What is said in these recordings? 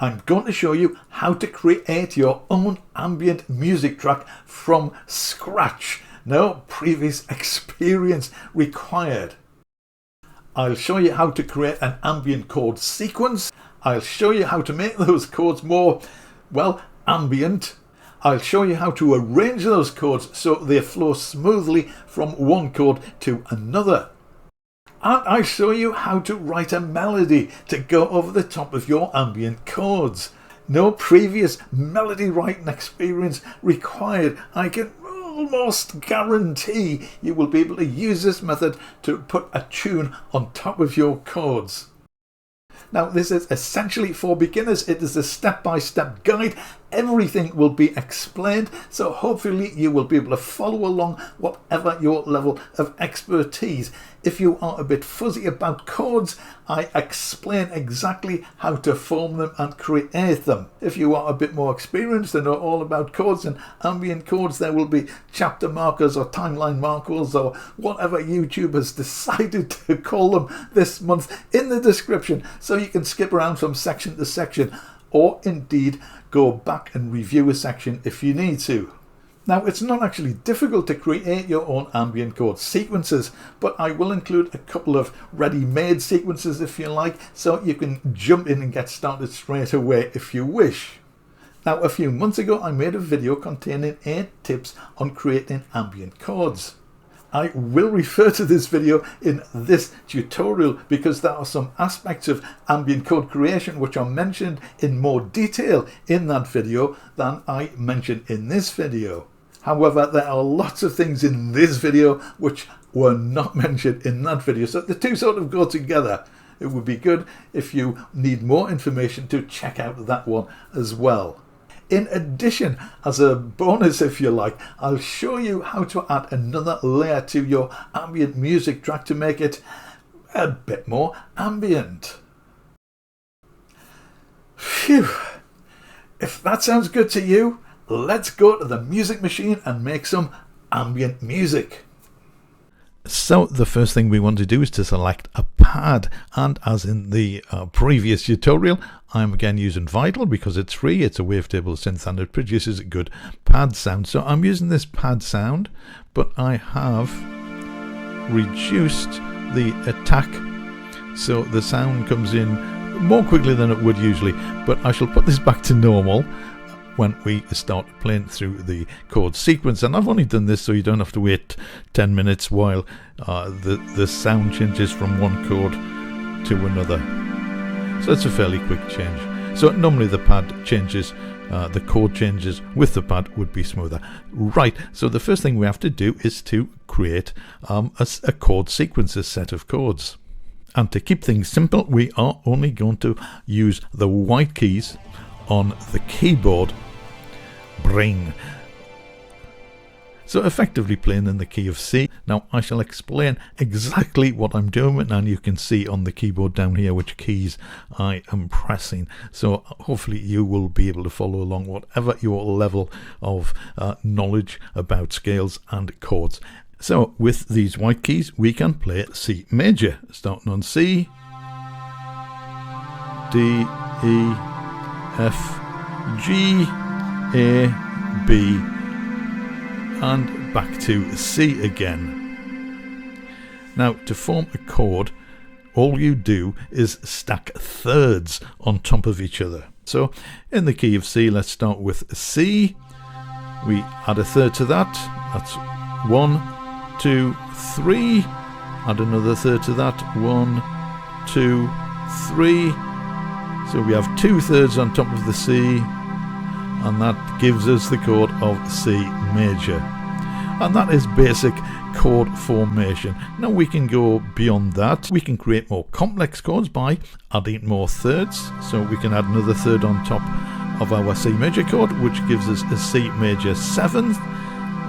I'm going to show you how to create your own ambient music track from scratch. No previous experience required. I'll show you how to create an ambient chord sequence. I'll show you how to make those chords more, well, ambient. I'll show you how to arrange those chords so they flow smoothly from one chord to another. And I'll show you how to write a melody to go over the top of your ambient chords. No previous melody writing experience required. I can almost guarantee you will be able to use this method to put a tune on top of your chords. Now, this is essentially for beginners. It is a step-by-step guide. Everything will be explained, so hopefully you will be able to follow along whatever your level of expertise. If you are a bit fuzzy about chords, I explain exactly how to form them and create them. If you are a bit more experienced and know all about chords and ambient chords, there will be chapter markers or timeline markers or whatever YouTube has decided to call them this month in the description, so you can skip around from section to section, or indeed go back and review a section if you need to. Now, it's not actually difficult to create your own ambient chord sequences, but I will include a couple of ready-made sequences if you like, so you can jump in and get started straight away if you wish. Now, a few months ago I made a video containing 8 tips on creating ambient chords. I will refer to this video in this tutorial because there are some aspects of ambient chord creation which are mentioned in more detail in that video than I mentioned in this video. However, there are lots of things in this video which were not mentioned in that video, so the two sort of go together. It would be good if you need more information to check out that one as well. In addition, as a bonus if you like, I'll show you how to add another layer to your ambient music track to make it a bit more ambient. Phew! If that sounds good to you, let's go to the music machine and make some ambient music. So the first thing we want to do is to select a pad, and as in the previous tutorial, I'm again using Vital because it's free, it's a wavetable synth and it produces a good pad sound. So I'm using this pad sound, but I have reduced the attack so the sound comes in more quickly than it would usually, but I shall put this back to normal when we start playing through the chord sequence. And I've only done this so you don't have to wait 10 minutes while the sound changes from one chord to another. So it's a fairly quick change. So normally the pad changes, the chord changes with the pad would be smoother. Right, so the first thing we have to do is to create a chord sequence, a set of chords. And to keep things simple, we are only going to use the white keys on the keyboard. Bring. So effectively playing in the key of C. Now I shall explain exactly what I'm doing, and you can see on the keyboard down here which keys I am pressing. So hopefully you will be able to follow along whatever your level of knowledge about scales and chords. So with these white keys we can play C major, starting on C, D, E, F, G, A, B, and back to C again. Now to form a chord, all you do is stack thirds on top of each other. So in the key of C, let's start with C. We add a third to that. That's 1, 2, 3. Add another third to that. 1, 2, 3. So we have 2 thirds on top of the C, and that gives us the chord of C major. And that is basic chord formation. Now we can go beyond that. We can create more complex chords by adding more thirds. So we can add another third on top of our C major chord, which gives us a C major 7th.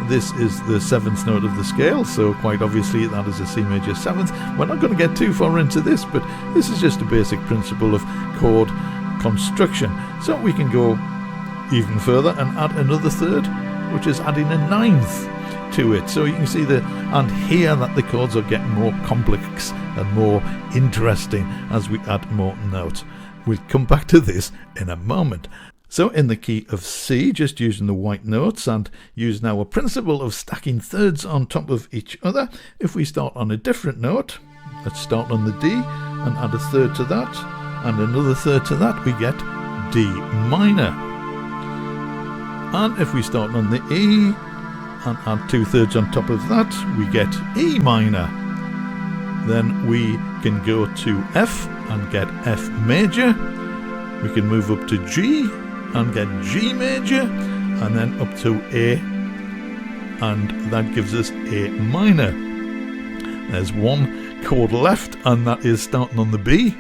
This is the 7th note of the scale, so quite obviously that is a C major 7th. We're not going to get too far into this, but this is just a basic principle of chord construction. So we can go even further and add another third, which is adding a 9th to it. So you can see and hear that the chords are getting more complex and more interesting as we add more notes. we'll come back to this in a moment. So in the key of C, just using the white notes and using our principle of stacking thirds on top of each other, if we start on a different note, let's start on the D and add a third to that and another third to that, we get D minor. And if we start on the E and add 2/3 on top of that, we get E minor. Then we can go to F and get F major. We can move up to G and get G major, and then up to A, and that gives us A minor. There's one chord left, and that is starting on the B,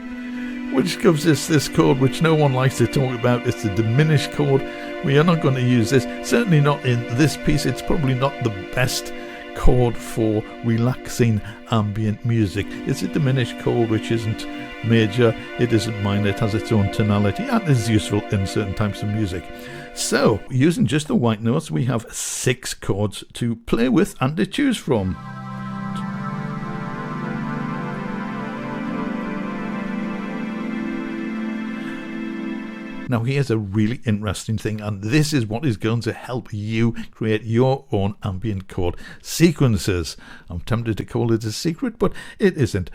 which gives us this chord which no one likes to talk about. It's a diminished chord. We are not going to use this, certainly not in this piece. It's probably not the best chord for relaxing ambient music. It's a diminished chord which isn't major, it isn't minor, it has its own tonality and is useful in certain types of music. So using just the white notes, we have 6 chords to play with and to choose from. Now here's a really interesting thing, and this is what is going to help you create your own ambient chord sequences. I'm tempted to call it a secret, but it isn't.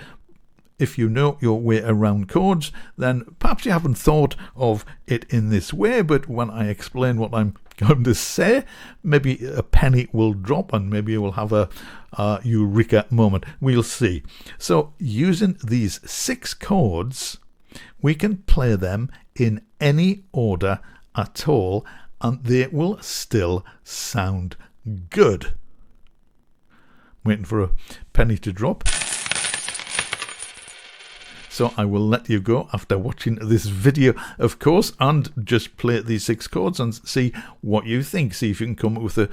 If you know your way around chords, then perhaps you haven't thought of it in this way, but when I explain what I'm going to say, maybe a penny will drop and maybe you will have a eureka moment. We'll see. So using these 6 chords, we can play them in any order at all and they will still sound good. Waiting for a penny to drop. So I will let you go after watching this video, of course, and just play these 6 chords and see what you think. See if you can come up with a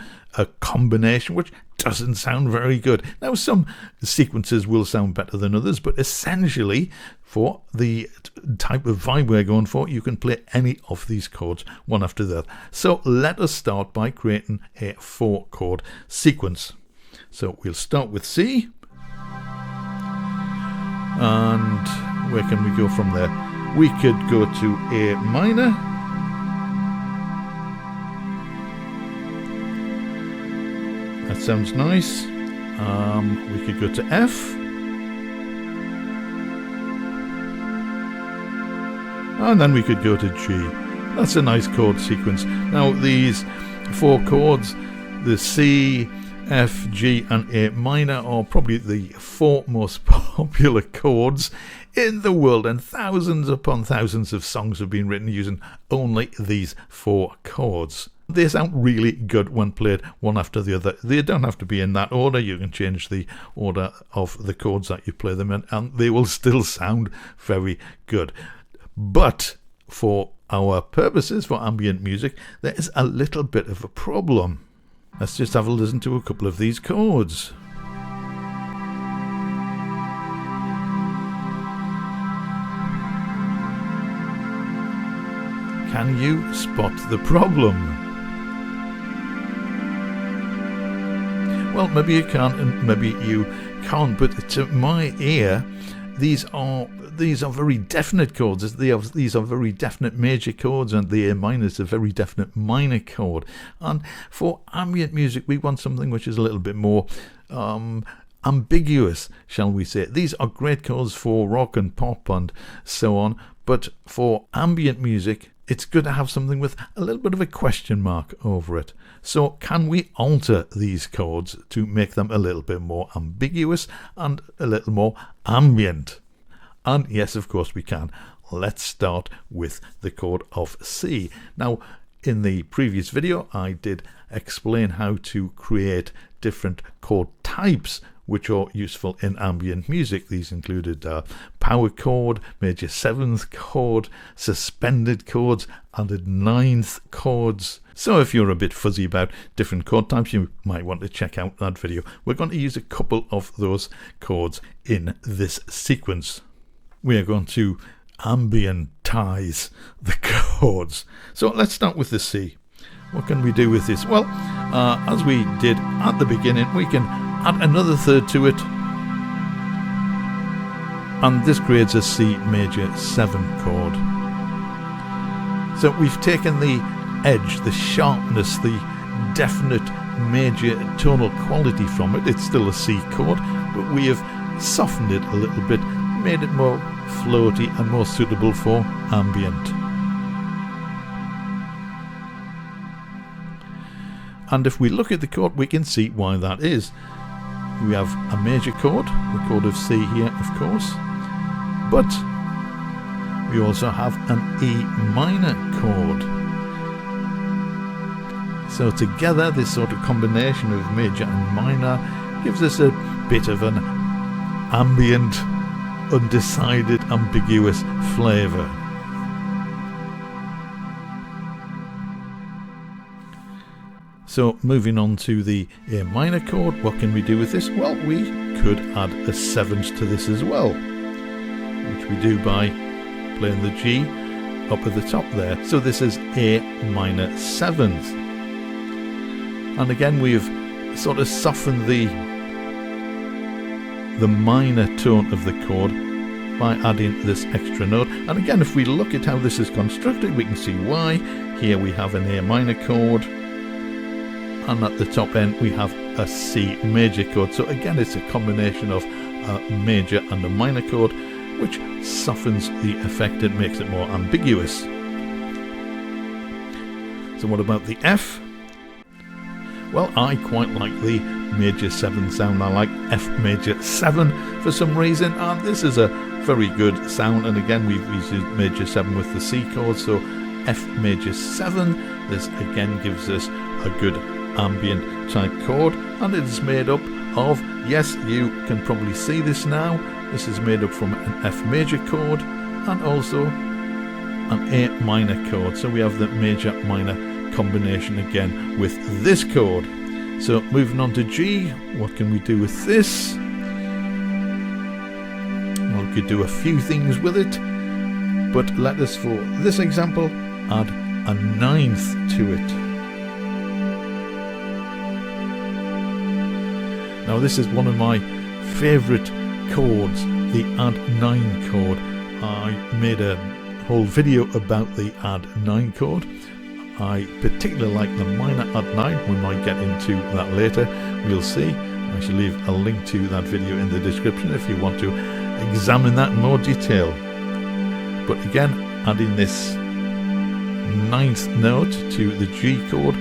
combination which doesn't sound very good. Now, some sequences will sound better than others, but essentially, for the type of vibe we're going for, you can play any of these chords one after the other. So let us start by creating a 4-chord sequence. So we'll start with C. And where can we go from there? We could go to A minor. That sounds nice. We could go to F. And then we could go to G. That's a nice chord sequence. Now these 4 chords, the C, F, G and A minor, are probably the 4 most popular chords in the world, and thousands upon thousands of songs have been written using only these 4 chords. They sound really good when played one after the other. They don't have to be in that order. You can change the order of the chords that you play them in and they will still sound very good. But for our purposes, for ambient music, there is a little bit of a problem. Let's just have a listen to a couple of these chords. Can you spot the problem? Well, maybe you can and maybe you can't, but to my ear, these are very definite chords. These are very definite major chords, and the A minor is a very definite minor chord. And for ambient music, we want something which is a little bit more ambiguous, shall we say. These are great chords for rock and pop and so on, but for ambient music, it's good to have something with a little bit of a question mark over it. So can we alter these chords to make them a little bit more ambiguous and a little more ambient? And yes, of course we can. Let's start with the chord of C. Now, in the previous video, I did explain how to create different chord types which are useful in ambient music. These included power chord, major 7th chord, suspended chords, and 9th chords. So if you're a bit fuzzy about different chord types, you might want to check out that video. We're going to use a couple of those chords in this sequence. We are going to ambientize the chords. So let's start with the C. What can we do with this? Well, as we did at the beginning, we can add another third to it, and this creates a C major 7 chord. So we've taken the edge, the sharpness, the definite major tonal quality from it. It's still a C chord, but we have softened it a little bit, made it more floaty and more suitable for ambient. And if we look at the chord, we can see why that is. We have a major chord, the chord of C here, of course, but we also have an E minor chord. So together, this sort of combination of major and minor gives us a bit of an ambient, undecided, ambiguous flavour. So moving on to the A minor chord, what can we do with this? Well, we could add a seventh to this as well, which we do by playing the G up at the top there. So this is A minor seventh. And again, we've sort of softened the minor tone of the chord by adding this extra note. And again, if we look at how this is constructed, we can see why. Here we have an A minor chord, and at the top end we have a C major chord. So again, it's a combination of a major and a minor chord, which softens the effect and makes it more ambiguous. So what about the F? Well, I quite like the major 7 sound. I like F major 7 for some reason, and this is a very good sound. And again, we've used major 7 with the C chord, so F major 7. This again gives us a good ambient type chord, and it is made up of, yes, you can probably see this now, this is made up from an F major chord and also an A minor chord. So we have the major minor combination again with this chord. So moving on to G, what can we do with this? Well, we could do a few things with it, but let us, for this example, add a 9th to it. Now this is one of my favourite chords, the add 9 chord. I made a whole video about the add 9 chord. I particularly like the minor add 9. We might get into that later, we'll see. I shall leave a link to that video in the description if you want to examine that in more detail. But again, adding this 9th note to the G chord,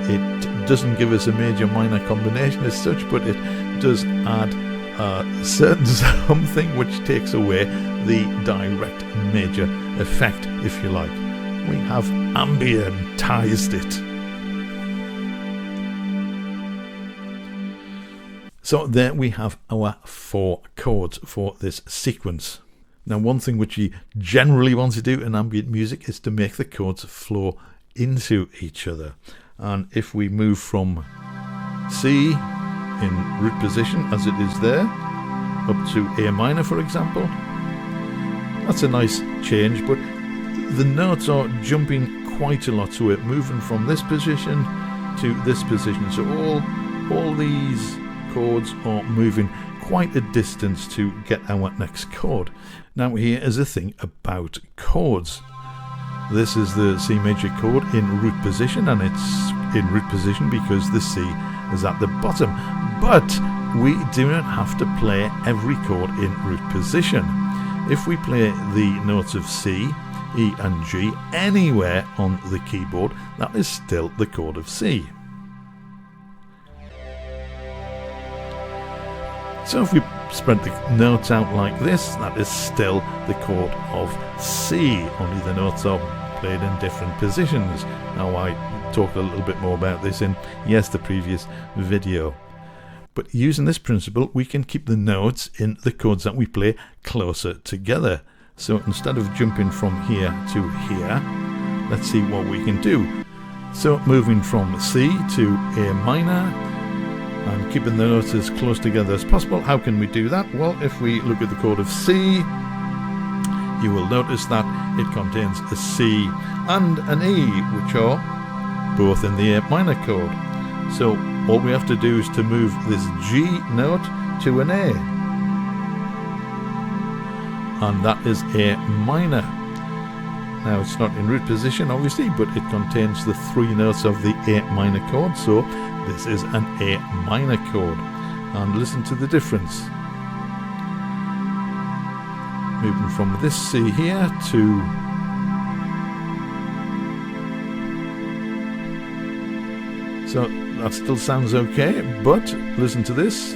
it doesn't give us a major minor combination as such, but it does add a certain something which takes away the direct major effect, if you like. We have ambientized it. So there we have our 4 chords for this sequence. Now, one thing which you generally want to do in ambient music is to make the chords flow into each other. And if we move from C in root position as it is there up to A minor, for example, that's a nice change, but the notes are jumping quite a lot, so we're moving from this position to this position. So all these chords are moving quite a distance to get our next chord. Now here is a thing about chords. This is the C major chord in root position, and it's in root position because the C is at the bottom. But we do not have to play every chord in root position. If we play the notes of C, E and G anywhere on the keyboard, that is still the chord of C. So if we spread the notes out like this, that is still the chord of C, only the notes are played in different positions. Now, I talked a little bit more about this in, yes, the previous video. But using this principle, we can keep the notes in the chords that we play closer together. So instead of jumping from here to here, let's see what we can do. So moving from C to A minor and keeping the notes as close together as possible. How can we do that? Well, if we look at the chord of C, you will notice that it contains a C and an E, which are both in the A minor chord. So all we have to do is to move this G note to an A, and that is A minor. Now it's not in root position obviously, but it contains the 3 notes of the A minor chord, so this is an A minor chord. And listen to the difference. Moving from this C here to so that still sounds okay, but listen to this.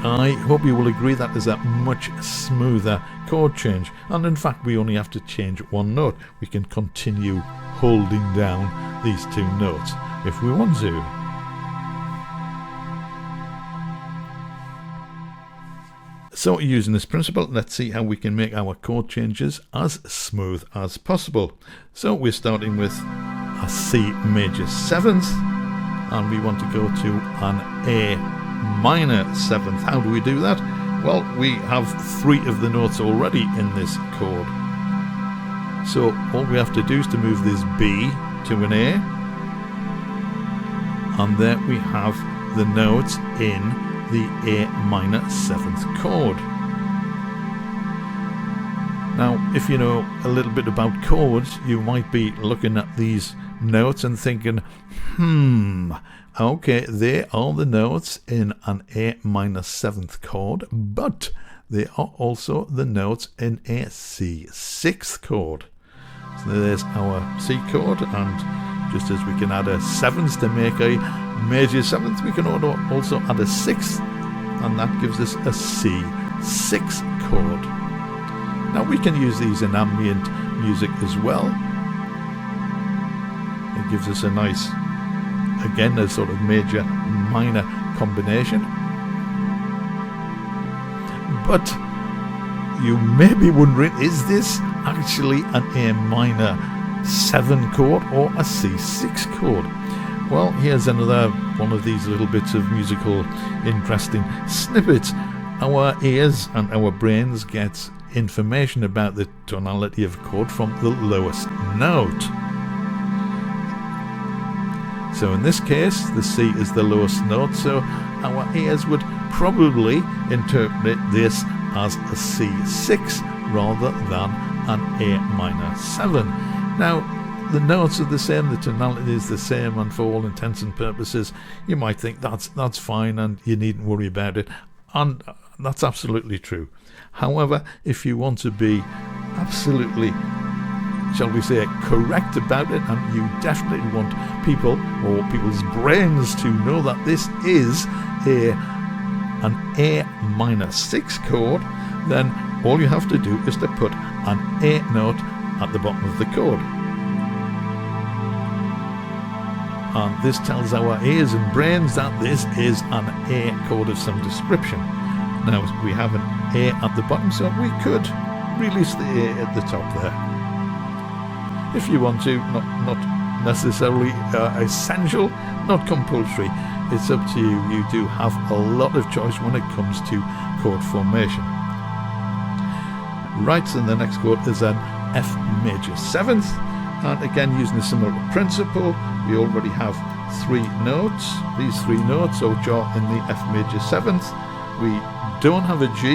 I hope you will agree that is a much smoother chord change, and in fact we only have to change 1 note. We can continue holding down these 2 notes if we want to. So using this principle, let's see how we can make our chord changes as smooth as possible. So we're starting with a C major 7th, and we want to go to an A minor 7th. How do we do that? Well, we have 3 of the notes already in this chord. So all we have to do is to move this B to an A, and there we have the notes in the A minor 7th chord. Now, if you know a little bit about chords, you might be looking at these notes and thinking, okay, they are the notes in an A minor 7th chord, but they are also the notes in a C 6th chord. So there's our C chord, and just as we can add a 7th to make a major 7th, we can also add a 6th, and that gives us a C 6th chord. Now we can use these in ambient music as well. It gives us a nice, again, a sort of major minor combination. But you may be wondering, is this actually an A minor 7 chord or a C6 chord? Well, here's another one of these little bits of musical interesting snippets. Our ears and our brains get information about the tonality of a chord from the lowest note. So in this case, the C is the lowest note, so our ears would probably interpret this as a C6 rather than an A minor 7. Now, the notes are the same, the tonality is the same, and for all intents and purposes, you might think that's fine and you needn't worry about it, and that's absolutely true. However, if you want to be absolutely, shall we say, correct about it, and you definitely want people or people's brains to know that this is an A minor 6 chord, then all you have to do is to put an A note at the bottom of the chord. And this tells our ears and brains that this is an A chord of some description. Now we have an A at the bottom, so we could release the A at the top there. If you want to, not necessarily essential, not compulsory. It's up to you. You do have a lot of choice when it comes to chord formation. Right, so the next chord is an F major 7th, and again using a similar principle, we already have 3 notes. These 3 notes which are in the F major 7th. We don't have a G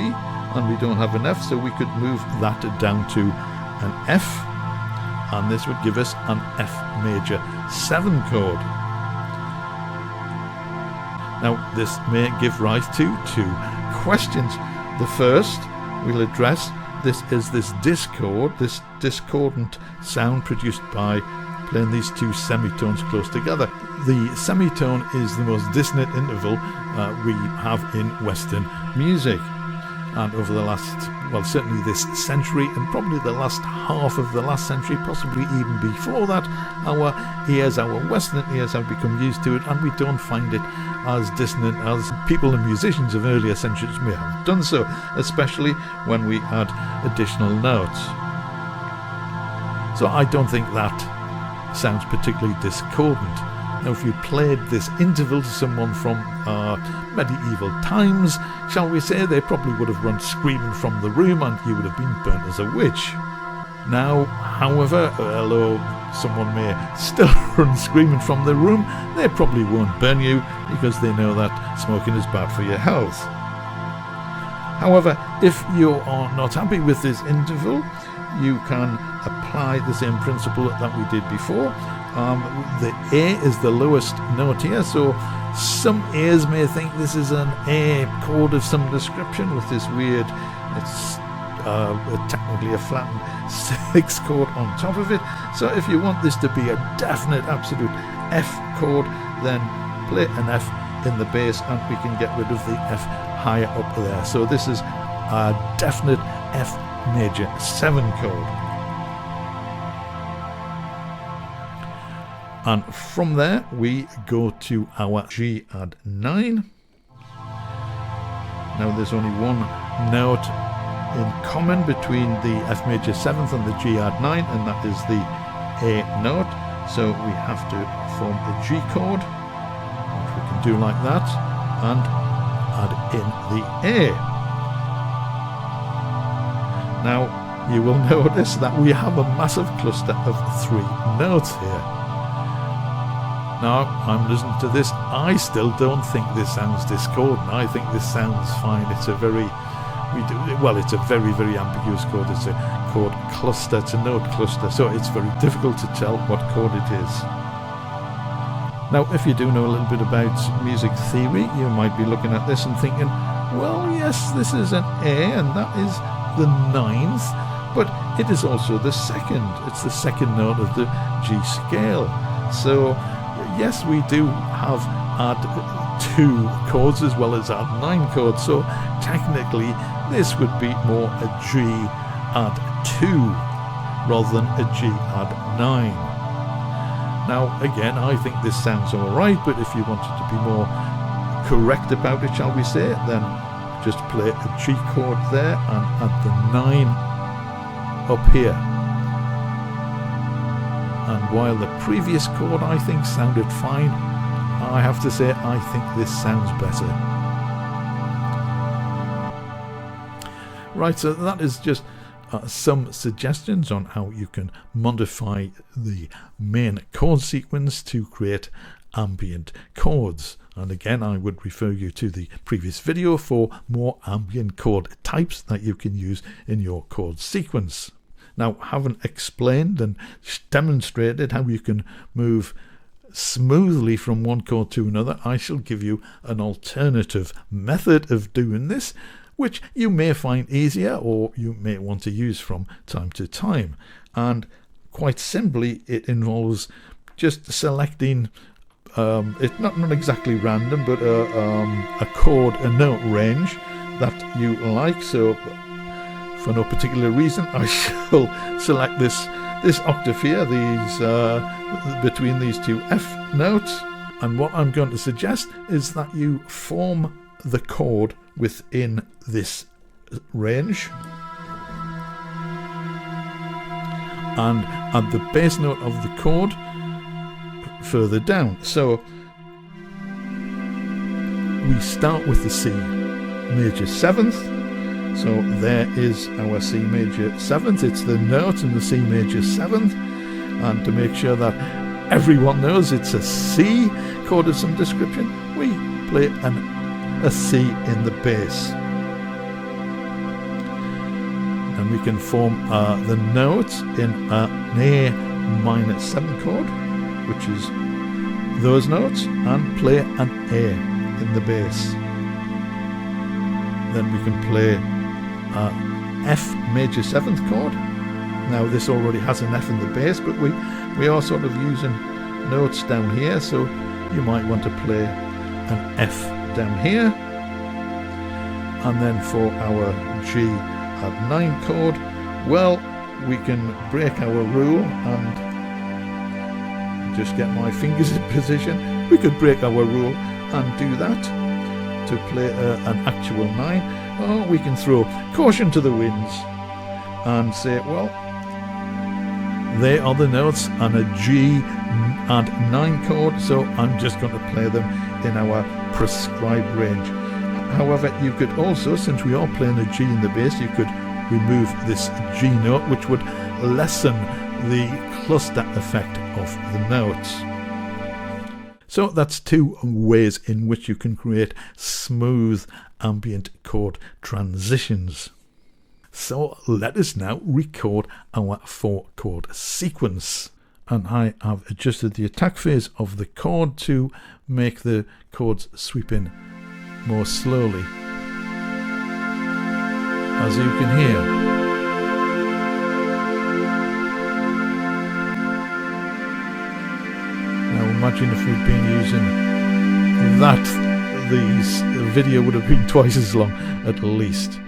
and we don't have an F, so we could move that down to an F, and this would give us an F major 7 chord. Now this may give rise to 2 questions. The first we'll address, this is this discord, this discordant sound produced by playing these 2 semitones close together. The semitone is the most dissonant interval we have in Western music. And over the last, well, certainly this century, and probably the last half of the last century, possibly even before that, our ears, our Western ears, have become used to it, and we don't find it as dissonant as people and musicians of earlier centuries may have done so, especially when we add additional notes. So I don't think that sounds particularly discordant. Now, if you played this interval to someone from medieval times, shall we say, they probably would have run screaming from the room and you would have been burnt as a witch. Now, however, although someone may still run screaming from the room, they probably won't burn you because they know that smoking is bad for your health. However, if you are not happy with this interval, you can apply the same principle that we did before. The A is the lowest note here, so some A's may think this is an A chord of some description with this weird, it's technically a flattened 6 chord on top of it. So if you want this to be a definite absolute F chord, then play an F in the bass and we can get rid of the F higher up there. So this is a definite F major 7 chord. And from there we go to our G add 9. Now there's only one note in common between the F major 7th and the G add 9, and that is the A note. So we have to form a G chord, which we can do like that, and add in the A. Now you will notice that we have a massive cluster of 3 notes here. Now I'm listening to this, I still don't think this sounds discordant. I think this sounds fine. It's a very it's a very, very ambiguous chord. It's a chord cluster, it's a note cluster, so it's very difficult to tell what chord it is. Now, if you do know a little bit about music theory, you might be looking at this and thinking, well, yes, this is an A, and that is the 9th, but it is also the 2nd. It's the 2nd note of the G scale. So, yes, we do have add 2 chords as well as add 9 chords, so technically this would be more a G add 2 rather than a G add 9. Now again, I think this sounds alright, but if you wanted to be more correct about it, shall we say, then just play a G chord there and add the 9 up here. And while the previous chord I think sounded fine, I have to say I think this sounds better. Right, so that is just some suggestions on how you can modify the main chord sequence to create ambient chords. And again, I would refer you to the previous video for more ambient chord types that you can use in your chord sequence. Now, having explained and demonstrated how you can move smoothly from one chord to another, I shall give you an alternative method of doing this, which you may find easier or you may want to use from time to time. And quite simply, it involves just selecting it's not exactly random, but a chord, a note range that you like. So for no particular reason, I shall select this octave here, these between these 2 F notes, and what I'm going to suggest is that you form the chord within this range and add the bass note of the chord further down. So we start with the C major 7th. So there is our C major 7th. It's the note in the C major 7th. And to make sure that everyone knows it's a C chord of some description, we play a C in the bass. And we can form the note in an A minor 7 chord, which is those notes, and play an A in the bass. Then we can play F major 7th chord. Now this already has an F in the bass, but we are sort of using notes down here, so you might want to play an F down here. And then for our G add 9 chord, well, we can break our rule and just get my fingers in position. We could break our rule and do that to play an actual 9. Or we can throw caution to the winds and say, well, they are the notes on a G add 9 chord, so I'm just going to play them in our prescribed range. However, you could also, since we are playing a G in the bass, you could remove this G note, which would lessen the cluster effect of the notes. So that's two ways in which you can create smooth ambient chord transitions. So let us now record our 4-chord sequence. And I have adjusted the attack phase of the chord to make the chords sweep in more slowly, as you can hear. Now imagine if we'd been using that, the video would have been twice as long at least.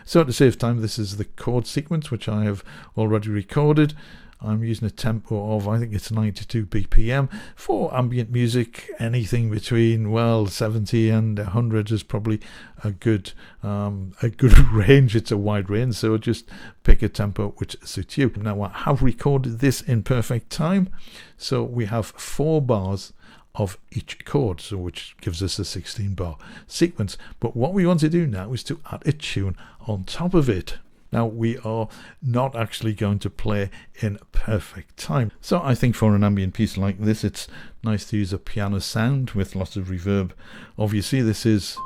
So to save time, this is the chord sequence which I have already recorded. I'm using a tempo of, I think it's 92 BPM. For ambient music, anything between, well, 70 and 100 is probably a good range. It's a wide range, so just pick a tempo which suits you. Now I have recorded this in perfect time, so we have 4 bars of each chord, so which gives us a 16-bar sequence. But what we want to do now is to add a tune on top of it. Now we are not actually going to play in perfect time, so I think for an ambient piece like this it's nice to use a piano sound with lots of reverb. Obviously this is,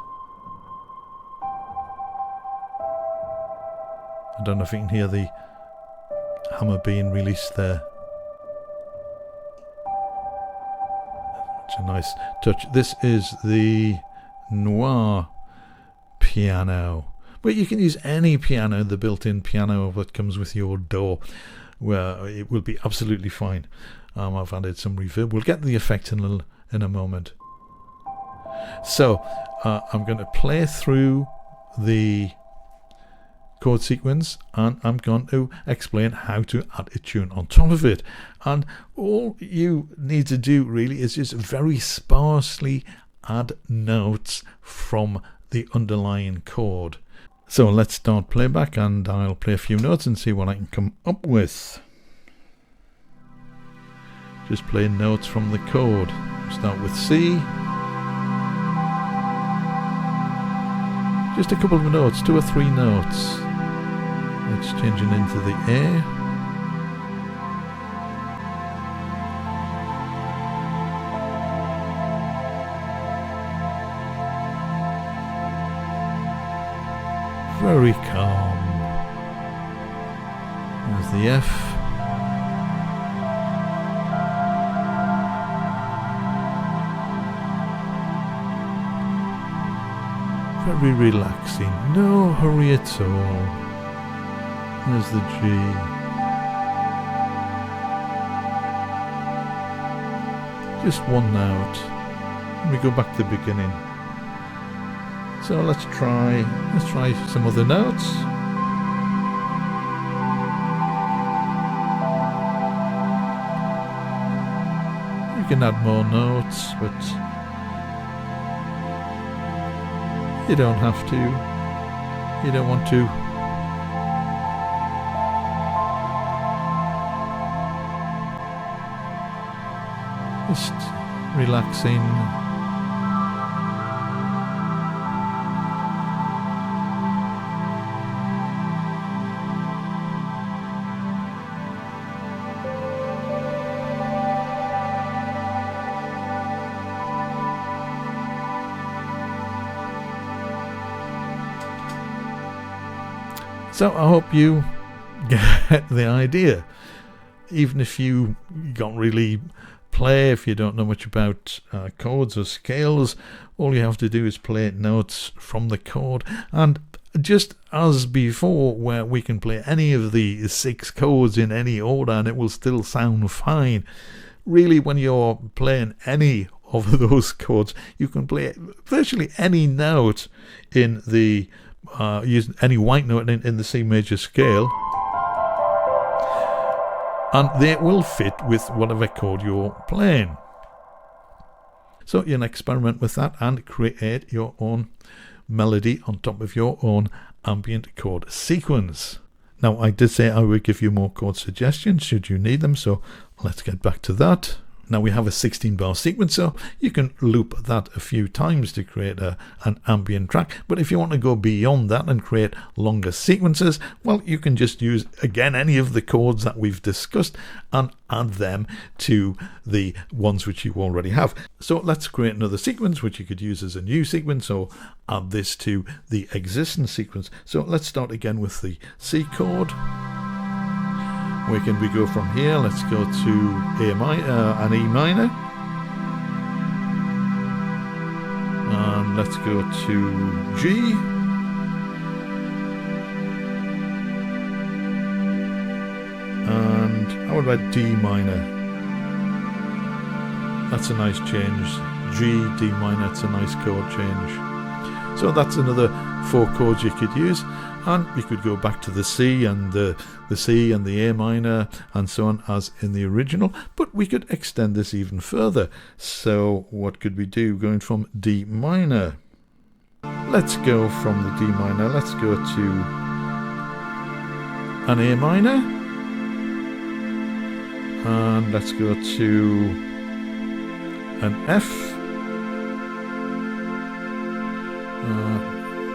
I don't know if you can hear the hammer being released there. It's a nice touch. This is the noir piano. But you can use any piano, the built-in piano that comes with your DAW, where it will be absolutely fine. I've added some reverb. We'll get the effect in a moment. So I'm going to play through the chord sequence and I'm going to explain how to add a tune on top of it. And all you need to do really is just very sparsely add notes from the underlying chord. So let's start playback and I'll play a few notes and see what I can come up with. Just play notes from the chord. Start with C. Just a couple of notes, 2 or 3 notes. It's changing into the A. Very calm. There's the F. Very relaxing, no hurry at all. There's the G. Just one note. Let me go back to the beginning. So let's try some other notes. You can add more notes, but you don't have to. You don't want to. Just relaxing. So I hope you get the idea. Even if you can't really play, if you don't know much about chords or scales, all you have to do is play notes from the chord. And just as before, where we can play any of the 6 chords in any order and it will still sound fine, really when you're playing any of those chords, you can play virtually any note in the using any white note in the C major scale, and they will fit with whatever chord you're playing. So you can experiment with that and create your own melody on top of your own ambient chord sequence. Now I did say I would give you more chord suggestions should you need them, so let's get back to that. Now we have a 16-bar sequence, so you can loop that a few times to create an ambient track. But if you want to go beyond that and create longer sequences, well, you can just use, again, any of the chords that we've discussed and add them to the ones which you already have. So let's create another sequence which you could use as a new sequence, or add this to the existing sequence. So let's start again with the C chord. Where can we go from here? Let's go to an E minor, and let's go to G, and how about D minor? That's a nice change. G, D minor, it's a nice chord change. So that's another 4 chords you could use. And we could go back to the C and the C and the A minor and so on as in the original, but we could extend this even further. So what could we do going from D minor? Let's go from the D minor, let's go to an A minor, and let's go to an F.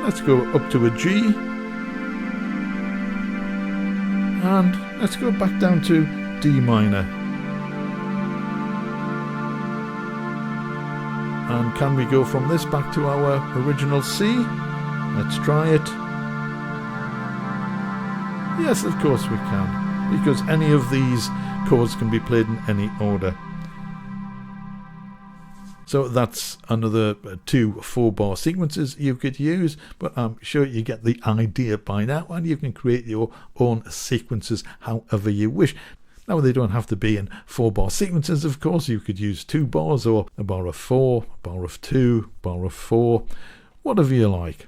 Let's go up to a G. And let's go back down to D minor. And can we go from this back to our original C? Let's try it. Yes, of course we can, because any of these chords can be played in any order. So that's another 2 4-bar sequences you could use, but I'm sure you get the idea by now, and you can create your own sequences however you wish. Now, they don't have to be in 4-bar sequences, of course. You could use 2 bars, or a bar of 4, a bar of 2, a bar of 4, whatever you like.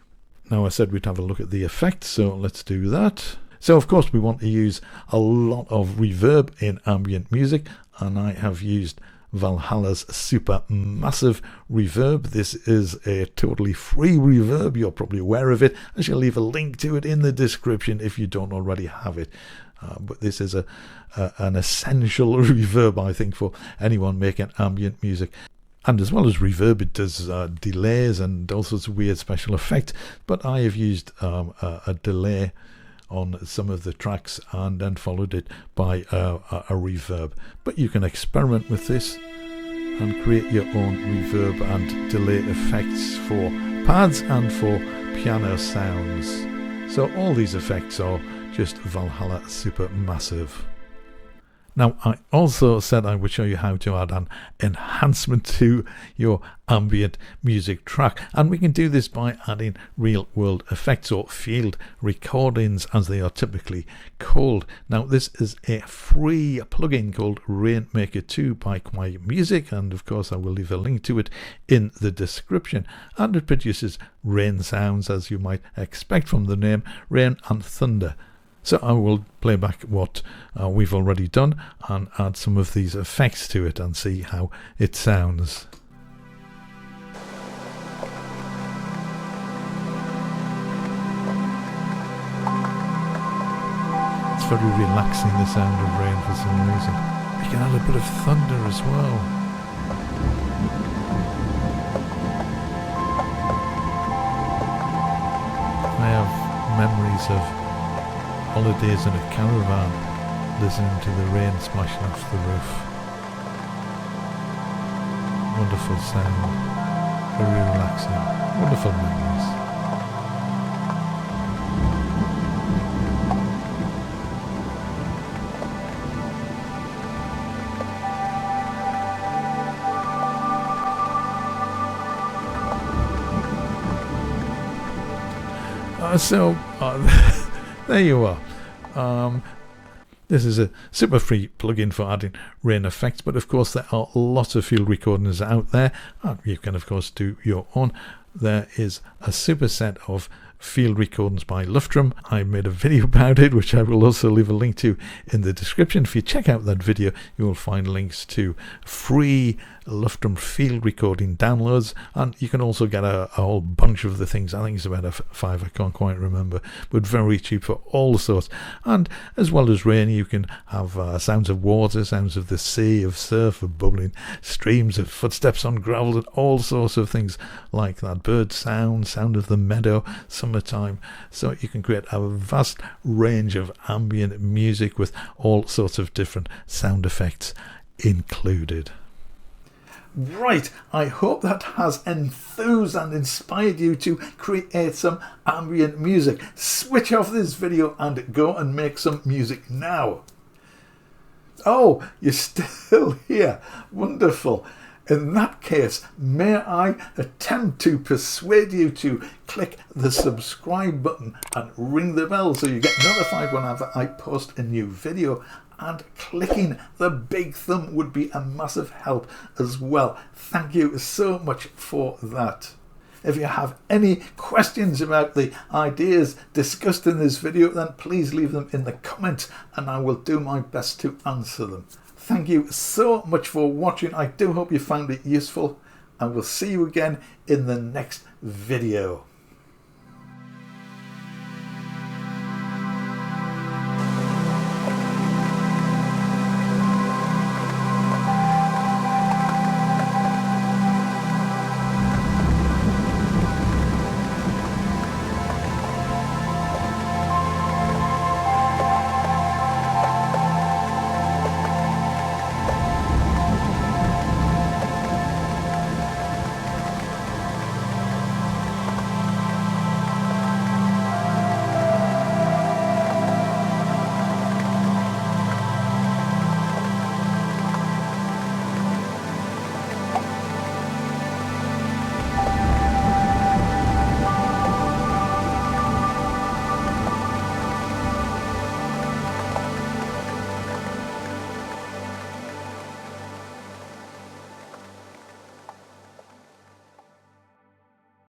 Now, I said we'd have a look at the effects, so let's do that. So, of course, we want to use a lot of reverb in ambient music, and I have used Valhalla's super massive reverb. This is a totally free reverb. You're probably aware of it. I shall leave a link to it in the description if you don't already have it. But this is an essential reverb, I think, for anyone making ambient music. And as well as reverb, it does delays and all sorts of weird special effects. But I have used a delay on some of the tracks and then followed it by a reverb. But you can experiment with this and create your own reverb and delay effects for pads and for piano sounds. So all these effects are just Valhalla Supermassive. Now, I also said I would show you how to add an enhancement to your ambient music track, and we can do this by adding real-world effects, or field recordings as they are typically called. Now, this is a free plugin called Rainmaker 2 by Quiet Music, and of course I will leave a link to it in the description. And it produces rain sounds, as you might expect from the name, rain and thunder. So I will play back what we've already done and add some of these effects to it and see how it sounds. It's very relaxing, the sound of rain, for some reason. We can add a bit of thunder as well. I have memories of holidays in a caravan, listening to the rain splashing off the roof. Wonderful sound, very relaxing, wonderful memories. There you are. This is a super free plugin for adding rain effects, but of course there are lots of field recordings out there, and you can of course do your own. There is a super set of field recordings by Luftrum. I made a video about it, which I will also leave a link to in the description. If you check out that video, you will find links to free Lufton field recording downloads, and you can also get a whole bunch of the things. I think it's about a five, I can't quite remember, but very cheap for all sorts. And as well as rain, you can have sounds of water, sounds of the sea, of surf, of bubbling streams, of footsteps on gravel, and all sorts of things like that. Bird sound, sound of the meadow, summertime. So you can create a vast range of ambient music with all sorts of different sound effects included. Right, I hope that has enthused and inspired you to create some ambient music. Switch off this video and go and make some music now. Oh, you're still here. Wonderful. In that case, may I attempt to persuade you to click the subscribe button and ring the bell so you get notified whenever I post a new video, and clicking the big thumb would be a massive help as well. Thank you so much for that. If you have any questions about the ideas discussed in this video, then please leave them in the comments and I will do my best to answer them. Thank you so much for watching. I do hope you found it useful, and we'll see you again in the next video.